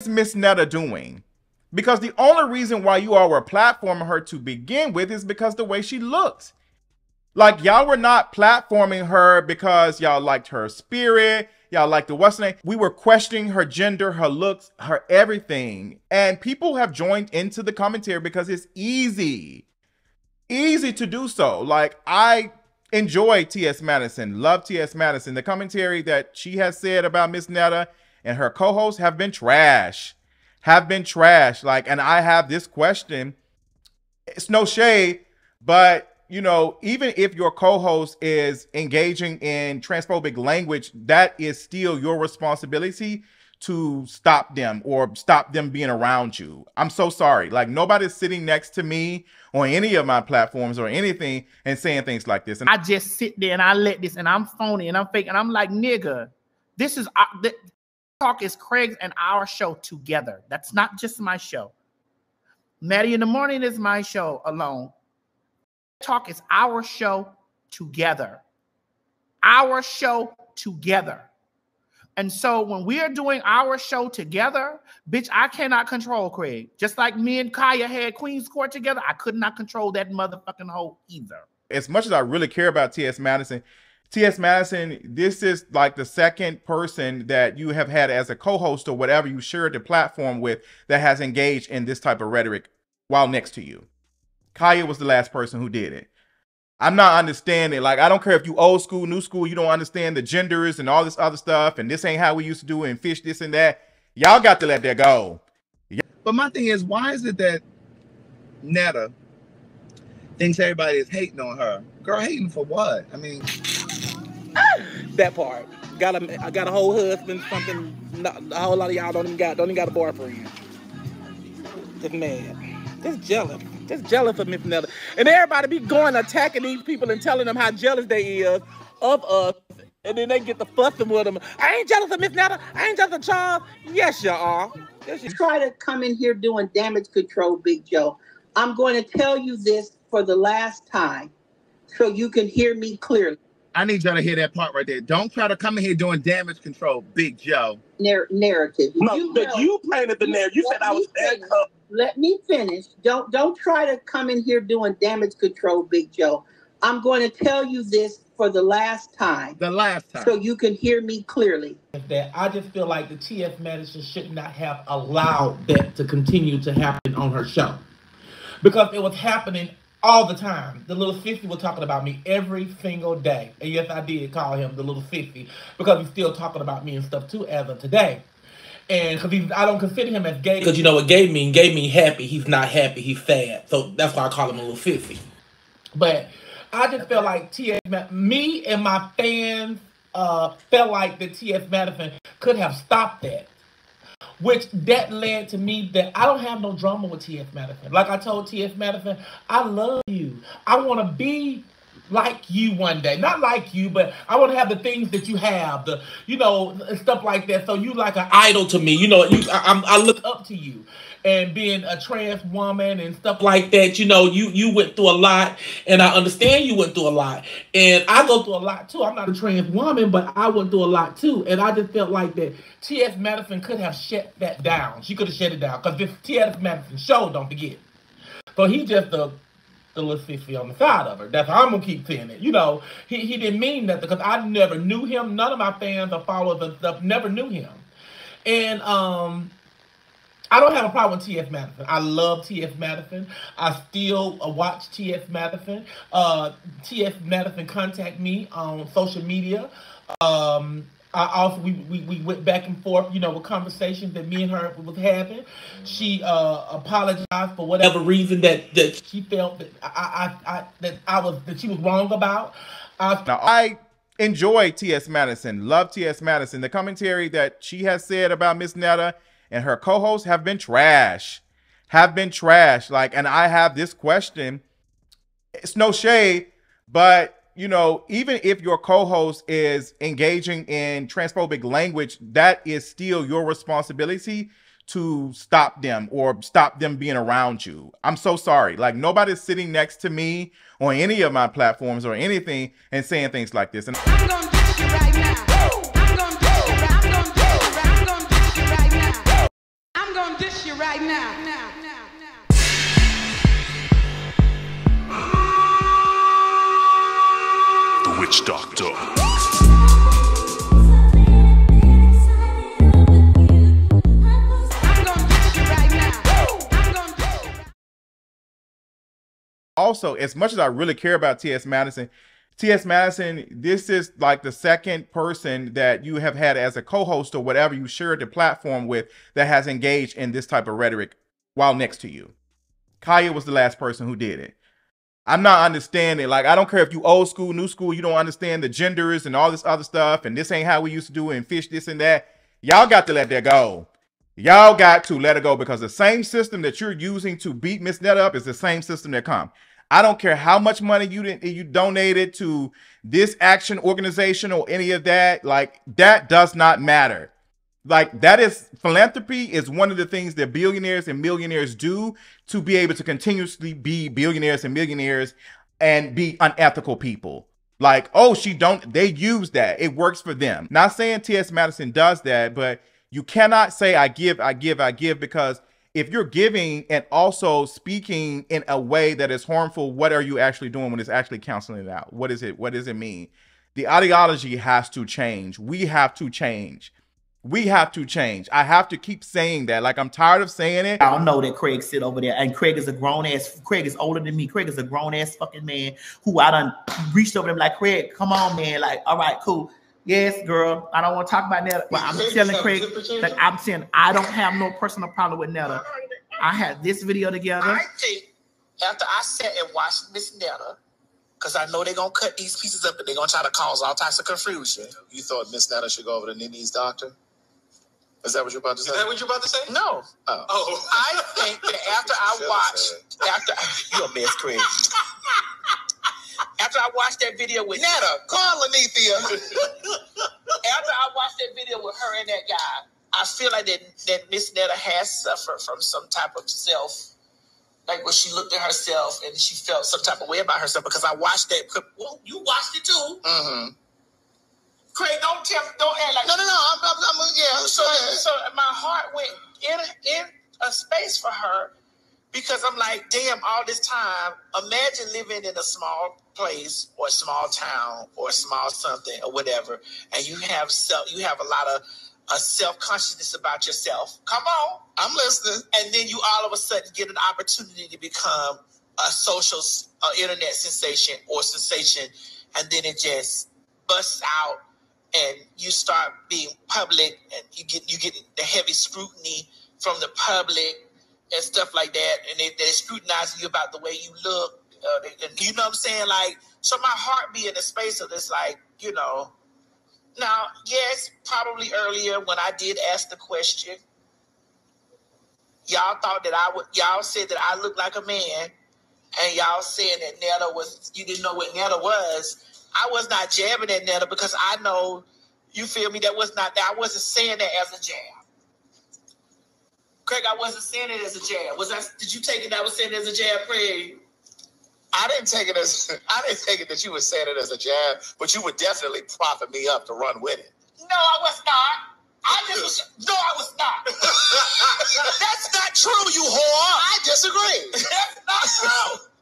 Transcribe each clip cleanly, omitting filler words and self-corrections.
is Miss Netta doing? Because the only reason why you all were platforming her to begin with is because the way she looks. Like, y'all were not platforming her because y'all liked her spirit, y'all liked the what's name. We were questioning her gender, her looks, her everything. And people have joined into the commentary because it's easy to do so. Like, I enjoy T.S. Madison, love T.S. Madison. The commentary that she has said about Miss Netta and her co-hosts have been trash. Like, and I have this question. It's no shade, but you know, even if your co-host is engaging in transphobic language, that is still your responsibility to stop them or stop them being around you. I'm so sorry. Like, nobody's sitting next to me on any of my platforms or anything and saying things like this. And I just sit there and I let this, and I'm phony and I'm fake, and I'm like, nigga, this is the talk is Craig's and our show together. That's not just my show. Maddie in the Morning is my show alone. Talk is our show together. Our show together. And so when we are doing our show together, bitch, I cannot control Craig. Just like me and Kaya had Queen's Court together, I could not control that motherfucking hoe either. As much as I really care about T.S. Madison, this is like the second person that you have had as a co-host or whatever you shared the platform with that has engaged in this type of rhetoric while next to you. Kaya was the last person who did it. I'm not understanding. Like, I don't care if you old school, new school, you don't understand the genders and all this other stuff, and this ain't how we used to do it, and fish this and that. Y'all got to let that go. But my thing is, why is it that Netta thinks everybody is hating on her? Girl, hating for what? I mean, that part. I got a whole husband, something a whole lot of y'all don't even got a boyfriend. Just mad. Just jealous of Miss Netta. And everybody be going attacking these people and telling them how jealous they is of us. And then they get the fussing with them. I ain't jealous of Miss Netta. I ain't jealous of Charles. Yes, you are. Yes, you try to come in here doing damage control, Big Joe. I'm going to tell you this for the last time so you can hear me clearly. I need y'all to hear that part right there. Don't try to come in here doing damage control, Big Joe. Narrative. No, you painted the narrative. You said I was handcuffed. Let me finish. Don't try to come in here doing damage control, Big Joe. I'm going to tell you this for the last time. The last time. So you can hear me clearly. That I just feel like the T.S. Madison should not have allowed that to continue to happen on her show. Because it was happening all the time. The little sissy was talking about me every single day. And yes, I did call him the little sissy because he's still talking about me and stuff too as of today. And because I don't consider him as gay. Because you know what gay mean? Gay mean happy. He's not happy. He's sad. So that's why I call him a little sissy. But I just felt like me and my fans felt like the T.S. Madison could have stopped that. Which that led to me that I don't have no drama with T.S. Madison. Like I told T.S. Madison, I love you. I want to be like you one day. Not like you, but I want to have the things that you have, the, you know, stuff like that. So you like an idol to me. You know, I look up to you. And being a trans woman and stuff like that, you know, you went through a lot, and I understand you went through a lot. And I go through a lot too. I'm not a trans woman, but I went through a lot too. And I just felt like that T.S. Madison could have shut that down. She could have shut it down. Because this T.S. Madison show, don't forget. So he just the little sissy on the side of her. That's how I'm going to keep saying it. You know, he didn't mean nothing because I never knew him. None of my fans or followers and stuff never knew him. And I don't have a problem with T.S. Madison. I love T.S. Madison. I still watch T.S. Madison. T.S. Madison contact me on social media. I also we went back and forth, you know, with conversations that me and her was having. She apologized for whatever reason that she felt that she was wrong about. Now I enjoy T.S. Madison, love T.S. Madison. The commentary that she has said about Miss Netta and her co-hosts have been trash. Like, and I have this question. It's no shade, but you know, even if your co-host is engaging in transphobic language, that is still your responsibility to stop them or stop them being around you. I'm so sorry. Like, nobody's sitting next to me on any of my platforms or anything and saying things like this. And I'm gonna dish you right now. I'm gonna dish you right. I'm gonna dish you right. I'm gonna dish you right now. you right now. The Witch Doctor. Also, as much as I really care about T.S. Madison, this is like the second person that you have had as a co-host or whatever you shared the platform with that has engaged in this type of rhetoric while next to you. Kaya was the last person who did it. I'm not understanding. Like, I don't care if you old school, new school, you don't understand the genders and all this other stuff, and this ain't how we used to do it, and fish this and that. Y'all got to let that go. Y'all got to let it go, because the same system that you're using to beat Miss Netta up is the same system that come. I don't care how much money you donated to this action organization or any of that. Like, that does not matter. Like, that is philanthropy is one of the things that billionaires and millionaires do to be able to continuously be billionaires and millionaires and be unethical people. Like, oh, they use that. It works for them. Not saying T.S. Madison does that, but you cannot say I give, because if you're giving and also speaking in a way that is harmful, what are you actually doing when it's actually canceling it out? What is it? What does it mean? The ideology has to change. We have to change. We have to change. I have to keep saying that. Like, I'm tired of saying it. I don't know that Craig sit over there, and Craig is a grown ass. Craig is older than me. Craig is a grown ass fucking man who I done reached over them like, Craig, come on, man. Like, all right, cool. Yes, girl. I don't want to talk about Netta, but I'm telling Craig that I'm saying I don't have no personal problem with Netta. I had this video together. I think after I sat and watched Miss Netta, because I know they're going to cut these pieces up and they're going to try to cause all types of confusion. You thought Miss Netta should go over to Nini's doctor? Is that what you're about to say? Is that what you're about to say? No. Oh. I think that after I watched, you're a mess, Craig. After I watched that video with Netta, call Lanithia. After I watched that video with her and that guy, I feel like that Miss Netta has suffered from some type of self, like when she looked at herself and she felt some type of way about herself, because I watched that. Well, you watched it too. Mm-hmm. Craig, don't act like no. Yeah. So my heart went in a space for her, because I'm like, damn, all this time, imagine living in a small place or a small town or a small something or whatever, and you have a lot of self-consciousness about yourself. Come on, I'm listening. And then you all of a sudden get an opportunity to become a social internet sensation, and then it just busts out, and you start being public, and you get the heavy scrutiny from the public and stuff like that, and they're scrutinizing you about the way you look. You know what I'm saying? Like, so my heart be in the space of this, like, you know. Now, yes, probably earlier when I did ask the question, y'all thought that y'all said that I looked like a man, and y'all said that Netta you didn't know what Netta was. I was not jabbing at Netta, because I know, you feel me, I wasn't saying that as a jab. Craig, I wasn't saying it as a jab. Did you take it that I was saying it as a jab, Craig? I didn't take it that you were saying it as a jab, but you were definitely propping me up to run with it. No, I was not. I was not. That's not true, you whore. I disagree. That's not true.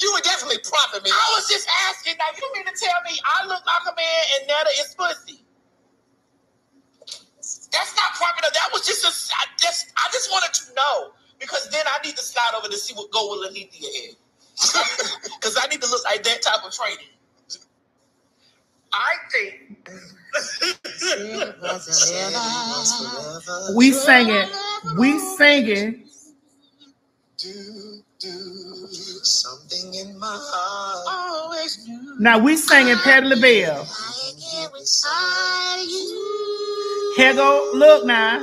You were definitely propping me up. I was just asking. Now, you mean to tell me I look like a man and Netta is pussy? That's not propping up. That was just I just wanted to know, because then I need to slide over to see what go with Lanithia is. Because I need to look like that type of training. I think we singing. Something in my heart. Now we singing Patti LaBelle. Here go, look now.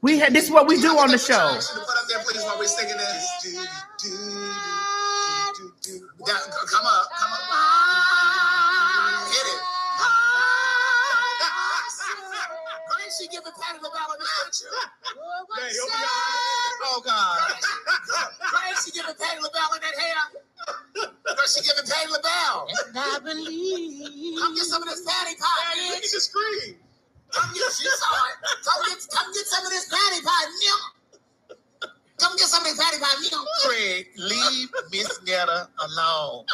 This is what we do on the show. Put up there, please, while we're singing this. Come up. Hit it. Ain't she giving Patti LaBelle in the picture? Oh, God. Ain't she giving Patti LaBelle in that hair? She giving Patti LaBelle. And I believe. Come get some of this patty pie. you need to scream. Come get, you saw it. Come get some of this patty pie, nigga. Come get some of this patty pie, nigga. Craig, leave Miss Netta alone.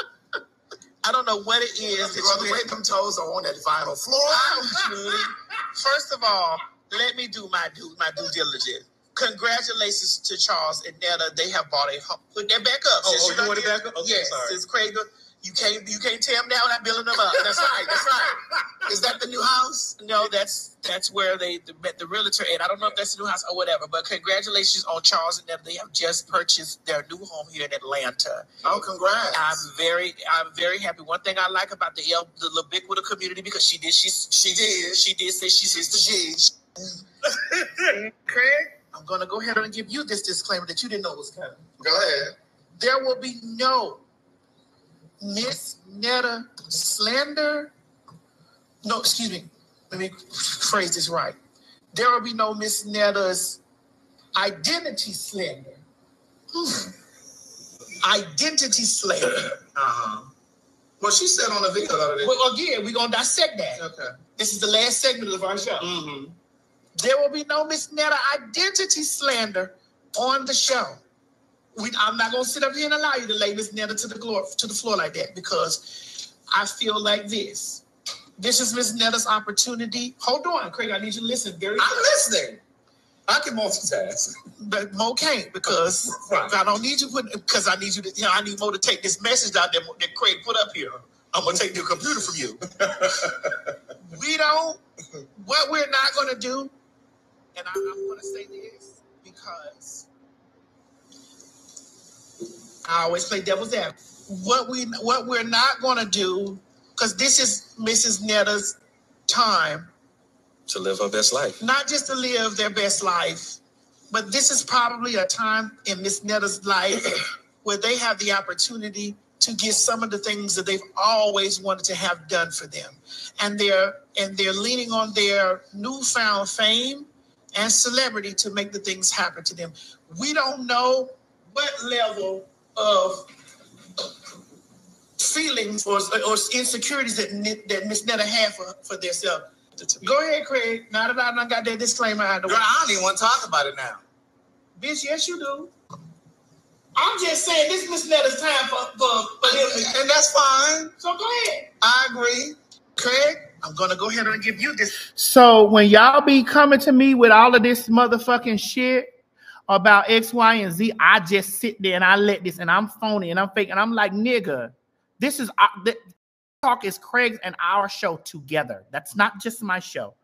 I don't know what it is. The way them toes are on that vinyl floor. First of all, let me do my due diligence. Congratulations to Charles and Netta. They have bought a home. Put that back up. Oh, you want it back up? Okay, yes, sorry. since Craig, you can't tear them down without building them up. That's right. That's right. Is that the new house? No, that's where they met the realtor. And I don't know if that's the new house or whatever. But congratulations on Charles and Netta. They have just purchased their new home here in Atlanta. Oh, congrats! I'm very happy. One thing I like about the ubiquitous community, because she did say she's the G. Craig, I'm gonna go ahead and give you this disclaimer that you didn't know was coming. Go ahead. There will be no Miss Netta slander. No, excuse me. Let me phrase this right. There will be no Miss Netta's identity slander. Identity slander. Well, she said on the video the other day. Well, again, we're going to dissect that. Okay. This is the last segment of our show. Mm-hmm. There will be no Miss Netta identity slander on the show. I'm not going to sit up here and allow you to lay Miss Netta to the floor like that, because I feel like this. This is Miss Netta's opportunity. Hold on, Craig. I need you to listen very I'm listening. I can multitask. But Mo can't, because I don't need you because I need you to, I need Mo to take this message out that Craig put up here. I'm going to take your computer from you. What we're not going to do, and I'm going to say this because I always play devil's advocate. What we're not going to do, because this is Mrs. Netta's time To live her best life. not just to live their best life, but this is probably a time in Miss Netta's life where they have the opportunity to get some of the things that they've always wanted to have done for them. And they're leaning on their newfound fame and celebrity to make the things happen to them. We don't know what level of feelings or insecurities that Miss Netta had for themselves. Go ahead, Craig. Now that I got that disclaimer out of the way. Girl, I don't even want to talk about it now. Bitch, yes, you do. I'm just saying this is Miss Netta's time for him. And that's fine. So go ahead. I agree. Craig, I'm going to go ahead and give you this. So when y'all be coming to me with all of this motherfucking shit about X, Y, and Z, I just sit there and I let this, and I'm phony and I'm fake, and I'm like, nigga, this is Talk is Craig's and our show together. That's not just my show.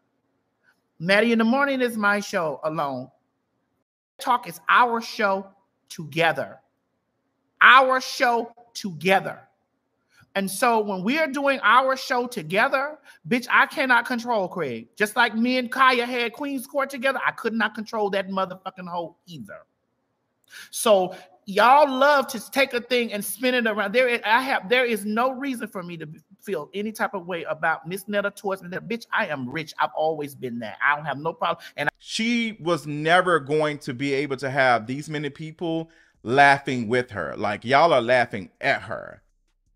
Maddie in the Morning is my show alone. Talk is our show together. Our show together. And so when we are doing our show together, bitch, I cannot control Craig. Just like me and Kaya had Queen's Court together, I could not control that motherfucking hoe either. So y'all love to take a thing and spin it around. There is no reason for me to feel any type of way about Miss Netta towards me. Bitch, I am rich. I've always been that. I don't have no problem. And she was never going to be able to have these many people laughing with her. Like, y'all are laughing at her.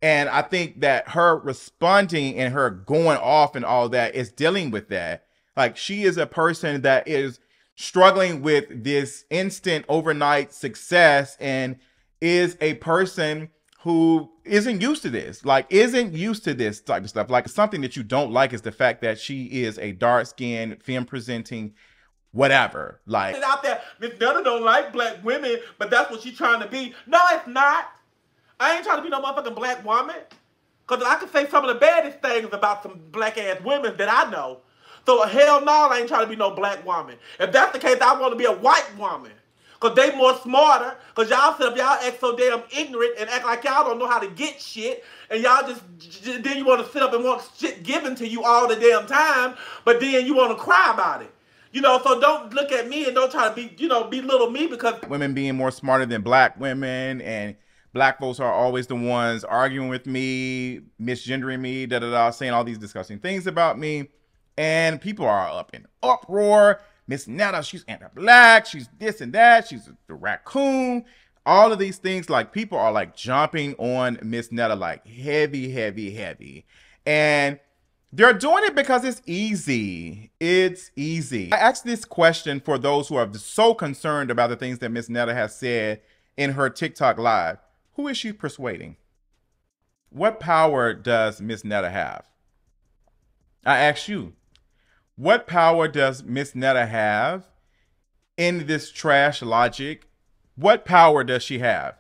And I think that her responding and her going off and all that is dealing with that. Like, she is a person that is struggling with this instant overnight success and is a person who isn't used to this, isn't used to this type of stuff. Like, something that you don't like is the fact that she is a dark-skinned, femme-presenting, whatever. Like, out there, Miss Netta don't like black women, but that's what she's trying to be. No, it's not. I ain't trying to be no motherfucking black woman. Because I can say some of the baddest things about some black-ass women that I know. So hell no, I ain't trying to be no black woman. If that's the case, I want to be a white woman. Because they more smarter. Because y'all sit up, y'all act so damn ignorant and act like y'all don't know how to get shit. And y'all just then you want to sit up and want shit given to you all the damn time. But then you want to cry about it. You know, so don't look at me and don't try to be, belittle me because women being more smarter than black women, and black folks are always the ones arguing with me, misgendering me, saying all these disgusting things about me. And people are up in uproar. Miss Netta, she's anti-black, she's this and that, she's the raccoon. All of these things, like, people are like jumping on Miss Netta like heavy, heavy, heavy. And They're doing it because it's easy. It's easy. I asked this question for those who are so concerned about the things that Miss Netta has said in her TikTok live. Who is she persuading? What power does Miss Netta have? I ask you, what power does Miss Netta have in this trash logic? What power does she have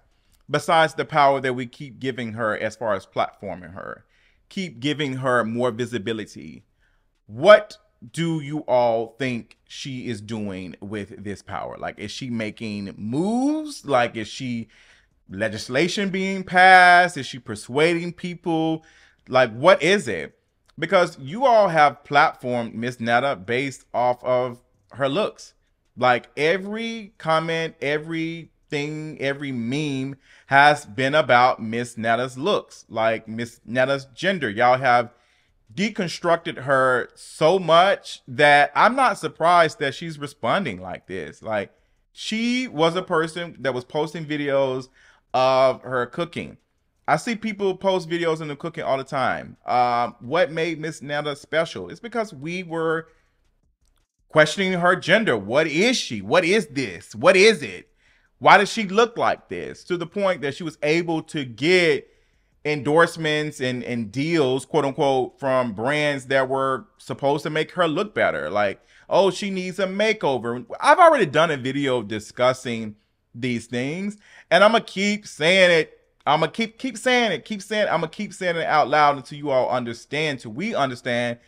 besides the power that we keep giving her as far as platforming her? Keep giving her more visibility. What do you all think she is doing with this power? Like, is she making moves? Like, is she legislation being passed? Is she persuading people? Like, what is it? Because you all have platformed Miss Netta based off of her looks. Like, every comment, everything, every meme has been about Miss Netta's looks, like Miss Netta's gender. Y'all have deconstructed her so much that I'm not surprised that she's responding like this. Like, she was a person that was posting videos of her cooking. I see people post videos in the cooking all the time. What made Miss Netta special? It's because we were questioning her gender. What is she? What is this? What is it? Why does she look like this? To the point that she was able to get endorsements and deals, quote unquote, from brands that were supposed to make her look better. Like, oh, she needs a makeover. I've already done a video discussing these things, and I'm gonna keep saying it. I'm gonna keep saying it. I'm gonna keep saying it out loud until you all understand, till we understand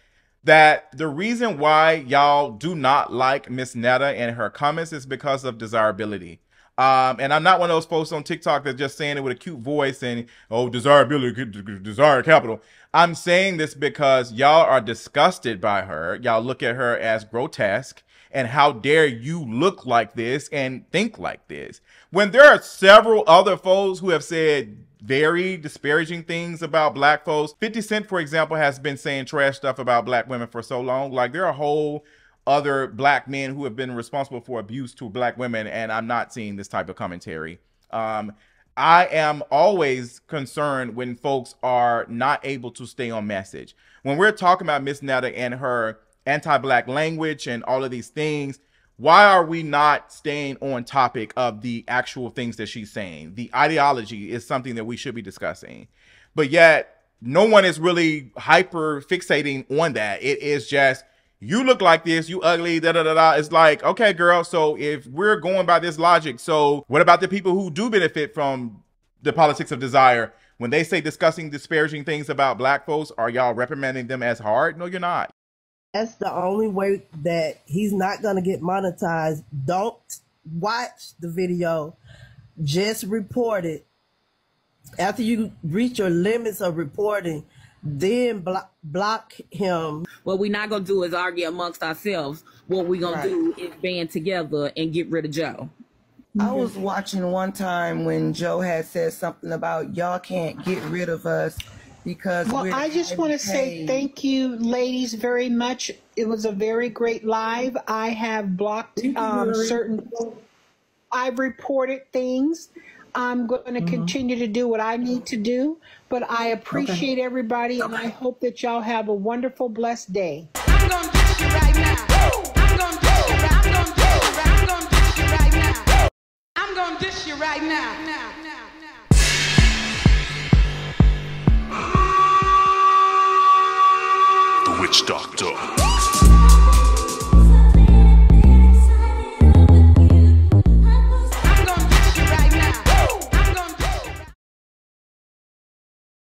that the reason why y'all do not like Miss Netta and her comments is because of desirability. And I'm not one of those folks on TikTok that's just saying it with a cute voice and, oh, desirability, desire capital. I'm saying this because y'all are disgusted by her. Y'all look at her as grotesque. And how dare you look like this and think like this? When there are several other folks who have said very disparaging things about black folks. 50 Cent, for example, has been saying trash stuff about black women for so long. Like, there are whole other black men who have been responsible for abuse to black women, and I'm not seeing this type of commentary. I am always concerned when folks are not able to stay on message. When we're talking about Miss Netta and her anti-black language and all of these things, why are we not staying on topic of the actual things that she's saying? The ideology is something that we should be discussing, but yet no one is really hyper fixating on that. It is just, you look like this, you ugly, da da da da. It's like, okay, girl, so if we're going by this logic, so what about the people who do benefit from the politics of desire? When they say discussing disparaging things about black folks, are y'all reprimanding them as hard? No, you're not. That's the only way that he's not going to get monetized. Don't watch the video. Just report it. After you reach your limits of reporting, then block him. What we're not going to do is argue amongst ourselves. What we're going to do is band together and get rid of Joe. I was watching one time when Joe had said something about y'all can't get rid of us because I just want to say thank you, ladies, very much. It was a very great live. I have blocked certain. I've reported things. I'm going to continue to do what I need to do, but I appreciate everybody, and I hope that y'all have a wonderful, blessed day.